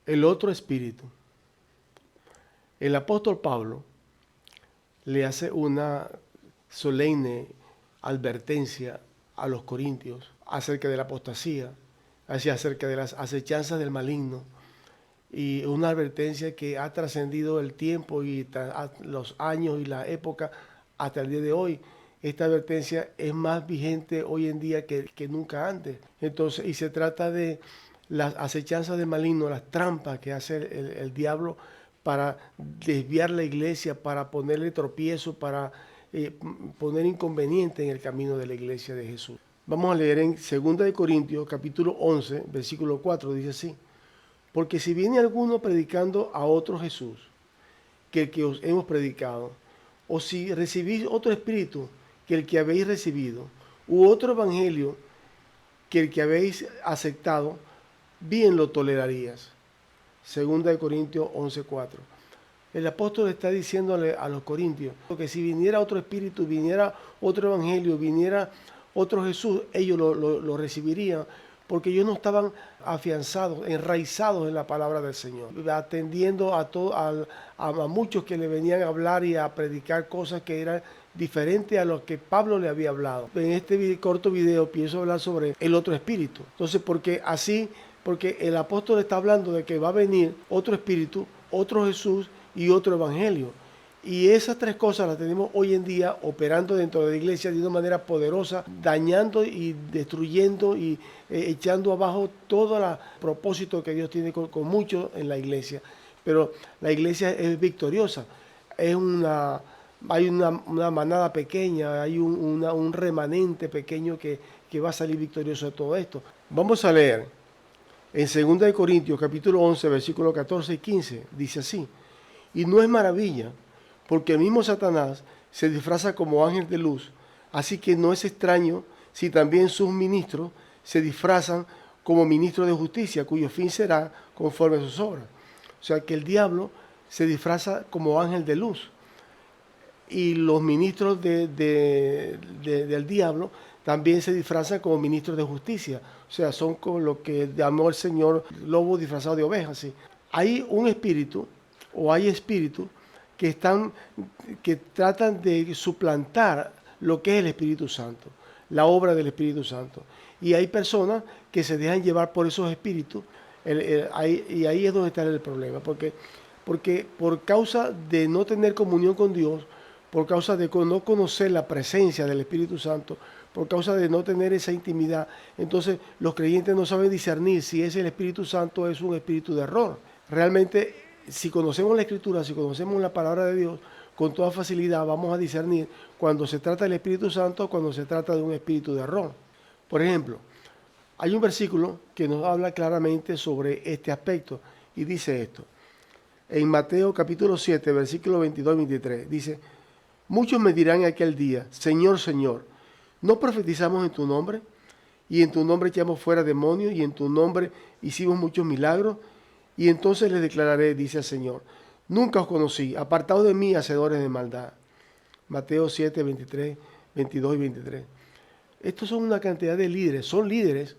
El otro espíritu. El apóstol Pablo le hace una solemne advertencia a los corintios acerca de la apostasía, acerca de las acechanzas del maligno, y una advertencia que ha trascendido el tiempo y los años y la época hasta el día de hoy. Esta advertencia es más vigente hoy en día que nunca antes. Entonces, y se trata de las acechanzas del maligno, las trampas que hace el diablo para desviar la iglesia, para ponerle tropiezo, para poner inconveniente en el camino de la iglesia de Jesús. Vamos a leer en 2 Corintios capítulo 11, versículo 4, dice así: porque si viene alguno predicando a otro Jesús que el que os hemos predicado, o si recibís otro espíritu que el que habéis recibido, u otro evangelio que el que habéis aceptado, bien lo tolerarías. 2 Corintios 11:4. El apóstol está diciéndole a los corintios que si viniera otro espíritu, viniera otro evangelio, viniera otro Jesús, ellos lo recibirían, porque ellos no estaban afianzados, enraizados en la palabra del Señor, atendiendo a muchos que le venían a hablar y a predicar cosas que eran diferentes a lo que Pablo le había hablado. En este corto video pienso hablar sobre el otro espíritu. Entonces, porque el apóstol está hablando de que va a venir otro espíritu, otro Jesús y otro evangelio. Y esas tres cosas las tenemos hoy en día operando dentro de la iglesia de una manera poderosa, dañando y destruyendo y echando abajo todo el propósito que Dios tiene con muchos en la iglesia. Pero la iglesia es victoriosa. Hay una manada pequeña, hay un remanente pequeño que va a salir victorioso de todo esto. Vamos a leer en 2 Corintios capítulo 11, versículos 14 y 15. Dice así: y no es maravilla, porque el mismo Satanás se disfraza como ángel de luz, así que no es extraño si también sus ministros se disfrazan como ministros de justicia, cuyo fin será conforme a sus obras. O sea que el diablo se disfraza como ángel de luz, y los ministros del diablo también se disfrazan como ministros de justicia. O sea, son como lo que llamó el Señor lobo disfrazado de oveja. ¿Sí? Hay un espíritu, o hay espíritus que tratan de suplantar lo que es el Espíritu Santo, la obra del Espíritu Santo. Y hay personas que se dejan llevar por esos espíritus, y ahí es donde está el problema, porque por causa de no tener comunión con Dios, por causa de no conocer la presencia del Espíritu Santo, por causa de no tener esa intimidad, entonces los creyentes no saben discernir si es el Espíritu Santo o es un espíritu de error. Realmente, si conocemos la Escritura, si conocemos la palabra de Dios, con toda facilidad vamos a discernir cuando se trata del Espíritu Santo o cuando se trata de un espíritu de error. Por ejemplo, hay un versículo que nos habla claramente sobre este aspecto y dice esto. En Mateo capítulo 7, versículos 22 y 23, dice: muchos me dirán en aquel día: Señor, Señor, ¿no profetizamos en tu nombre? Y en tu nombre echamos fuera demonios, y en tu nombre hicimos muchos milagros. Y entonces les declararé, dice el Señor: nunca os conocí, apartados de mí, hacedores de maldad. Mateo 7, 23, 22 y 23. Estos son una cantidad de líderes, son líderes,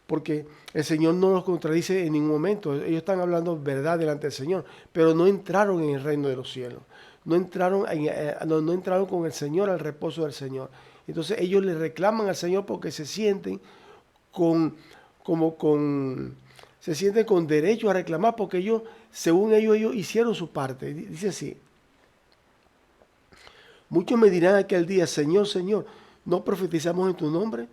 porque el Señor no los contradice en ningún momento. Ellos están hablando verdad delante del Señor, pero no entraron en el reino de los cielos. No entraron con el Señor al reposo del Señor. Entonces ellos le reclaman al Señor porque se sienten se sienten con derecho a reclamar, porque ellos, según ellos hicieron su parte. Dice así: muchos me dirán aquel día: Señor, Señor, ¿no profetizamos en tu nombre?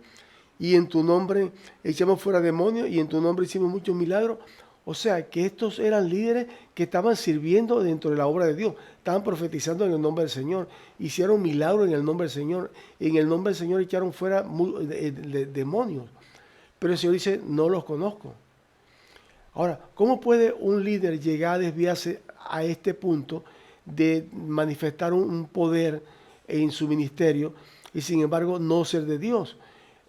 Y en tu nombre echamos fuera demonios, y en tu nombre hicimos muchos milagros. O sea, que estos eran líderes que estaban sirviendo dentro de la obra de Dios, estaban profetizando en el nombre del Señor, hicieron milagros en el nombre del Señor, en el nombre del Señor echaron fuera demonios. Pero el Señor dice: no los conozco. Ahora, ¿cómo puede un líder llegar a desviarse a este punto de manifestar un poder en su ministerio y sin embargo no ser de Dios?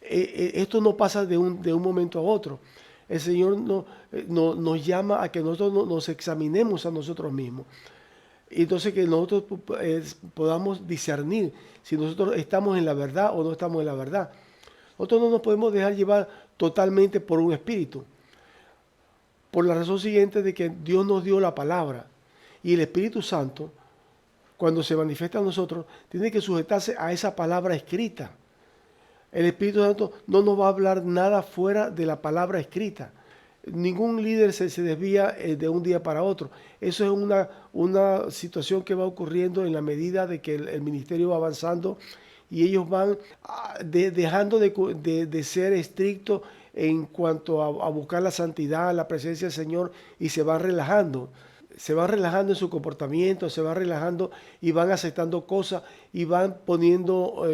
Esto no pasa de un momento a otro. El Señor nos llama a que nosotros nos examinemos a nosotros mismos. Y entonces que nosotros podamos discernir si nosotros estamos en la verdad o no estamos en la verdad. Nosotros no nos podemos dejar llevar totalmente por un espíritu. por la razón siguiente de que Dios nos dio la palabra y el Espíritu Santo, cuando se manifiesta a nosotros, tiene que sujetarse a esa palabra escrita. El Espíritu Santo no nos va a hablar nada fuera de la palabra escrita. Ningún líder se desvía de un día para otro. Eso es una situación que va ocurriendo en la medida de que el ministerio va avanzando y ellos van dejando de ser estrictos en cuanto a buscar la santidad, la presencia del Señor, y se van relajando. Se van relajando en su comportamiento, se van relajando y van aceptando cosas y van poniendo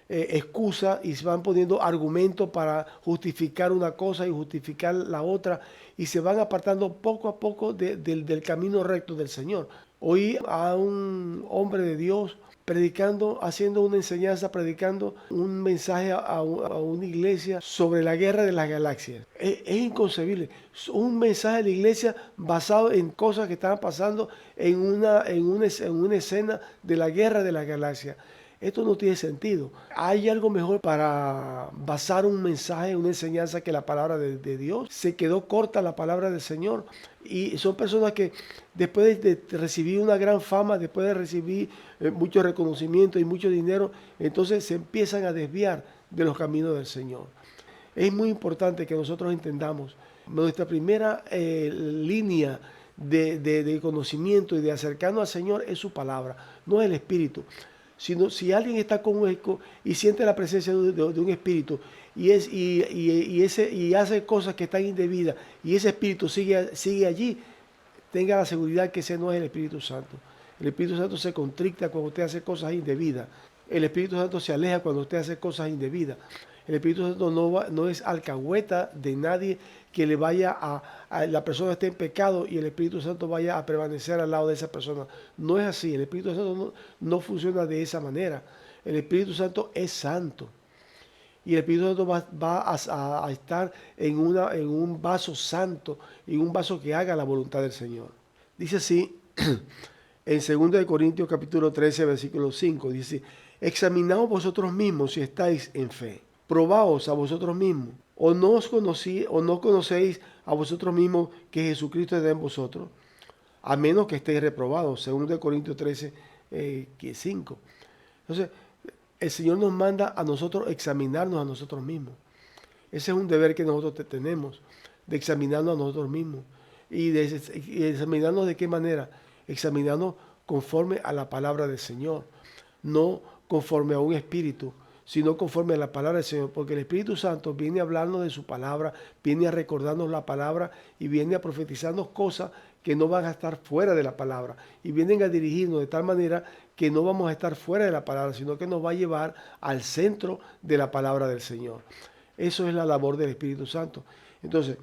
excusas y se van poniendo argumentos para justificar una cosa y justificar la otra, y se van apartando poco a poco del camino recto del Señor. Oí a un hombre de Dios predicando, haciendo una enseñanza, predicando un mensaje a una iglesia sobre la guerra de las galaxias. Es inconcebible. Un mensaje de la iglesia basado en cosas que estaban pasando en una escena de la guerra de las galaxias. Esto no tiene sentido. ¿Hay algo mejor para basar un mensaje, una enseñanza que la palabra de Dios? Se quedó corta la palabra del Señor. Y son personas que después de recibir una gran fama, después de recibir mucho reconocimiento y mucho dinero, entonces se empiezan a desviar de los caminos del Señor. Es muy importante que nosotros entendamos nuestra primera línea de conocimiento y de acercarnos al Señor es su palabra, no el Espíritu. Sino si alguien está con un eco y siente la presencia de un espíritu y hace cosas que están indebidas y ese espíritu sigue allí, tenga la seguridad que ese no es el Espíritu Santo. El Espíritu Santo se contricta cuando usted hace cosas indebidas. El Espíritu Santo se aleja cuando usted hace cosas indebidas. El Espíritu Santo no es alcahueta de nadie que le vaya la persona esté en pecado y el Espíritu Santo vaya a permanecer al lado de esa persona. No es así. El Espíritu Santo no funciona de esa manera. El Espíritu Santo es santo. Y el Espíritu Santo va a estar en un vaso santo, en un vaso que haga la voluntad del Señor. Dice así en 2 Corintios capítulo 13, versículo 5. Dice: examinaos vosotros mismos si estáis en fe. Probaos a vosotros mismos. ¿O no conocéis a vosotros mismos que Jesucristo está en vosotros? A menos que estéis reprobados. 2 Corintios 13, 5. Entonces, el Señor nos manda a nosotros examinarnos a nosotros mismos. Ese es un deber que nosotros tenemos, de examinarnos a nosotros mismos. Y examinarnos de qué manera. Examinarnos conforme a la palabra del Señor. No conforme a un espíritu, sino conforme a la palabra del Señor, porque el Espíritu Santo viene a hablarnos de su palabra, viene a recordarnos la palabra y viene a profetizarnos cosas que no van a estar fuera de la palabra y vienen a dirigirnos de tal manera que no vamos a estar fuera de la palabra, sino que nos va a llevar al centro de la palabra del Señor. Eso es la labor del Espíritu Santo. Entonces,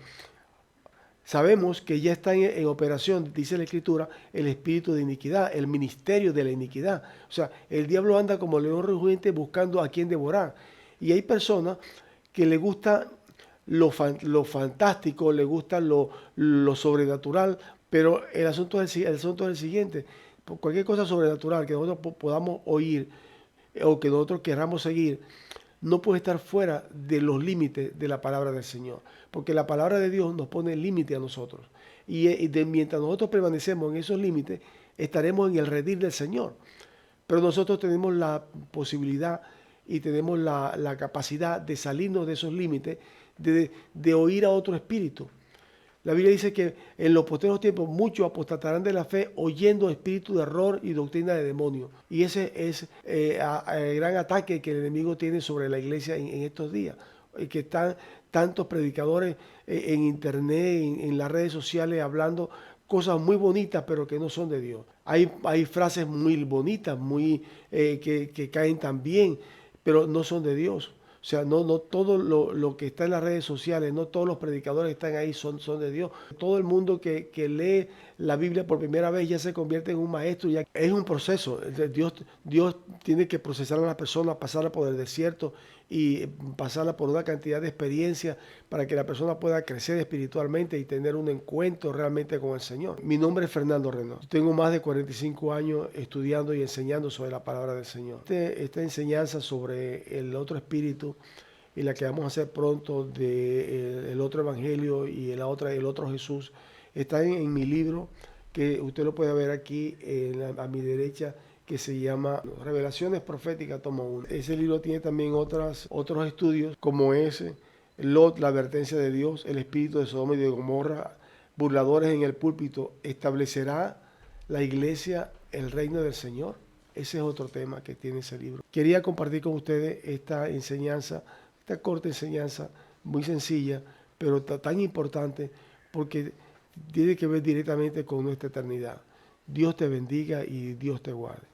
sabemos que ya está en operación, dice la Escritura, el espíritu de iniquidad, el ministerio de la iniquidad. O sea, el diablo anda como león rugiente buscando a quien devorar. Y hay personas que le gusta lo fantástico, le gusta lo sobrenatural, pero el asunto es el siguiente. Por cualquier cosa sobrenatural que nosotros podamos oír o que nosotros queramos seguir, no puede estar fuera de los límites de la palabra del Señor, porque la palabra de Dios nos pone límite a nosotros. Mientras nosotros permanecemos en esos límites, estaremos en el redil del Señor. Pero nosotros tenemos la posibilidad y tenemos la capacidad de salirnos de esos límites, de oír a otro espíritu. La Biblia dice que en los postreros tiempos muchos apostatarán de la fe oyendo espíritu de error y doctrina de demonios. Y ese es el gran ataque que el enemigo tiene sobre la iglesia en estos días. Que están tantos predicadores en internet, en las redes sociales, hablando cosas muy bonitas, pero que no son de Dios. Hay frases muy bonitas, que caen tan bien, pero no son de Dios. O sea, no todo lo que está en las redes sociales, no todos los predicadores que están ahí son de Dios. Todo el mundo que lee la Biblia por primera vez ya se convierte en un maestro. Ya es un proceso. Dios tiene que procesar a la persona, pasarla por el desierto y pasarla por una cantidad de experiencias para que la persona pueda crecer espiritualmente y tener un encuentro realmente con el Señor. Mi nombre es Fernando Reynolds. Tengo más de 45 años estudiando y enseñando sobre la palabra del Señor. Esta enseñanza sobre el otro espíritu y la que vamos a hacer pronto de el otro evangelio y el otro Jesús, está en mi libro, que usted lo puede ver aquí a mi derecha, que se llama Revelaciones Proféticas, tomo 1. Ese libro tiene también otros estudios, como ese, Lot, la advertencia de Dios, el espíritu de Sodoma y de Gomorra, burladores en el púlpito, ¿establecerá la iglesia el reino del Señor? Ese es otro tema que tiene ese libro. Quería compartir con ustedes esta enseñanza, esta corta enseñanza, muy sencilla, pero tan importante, porque tiene que ver directamente con nuestra eternidad. Dios te bendiga y Dios te guarde.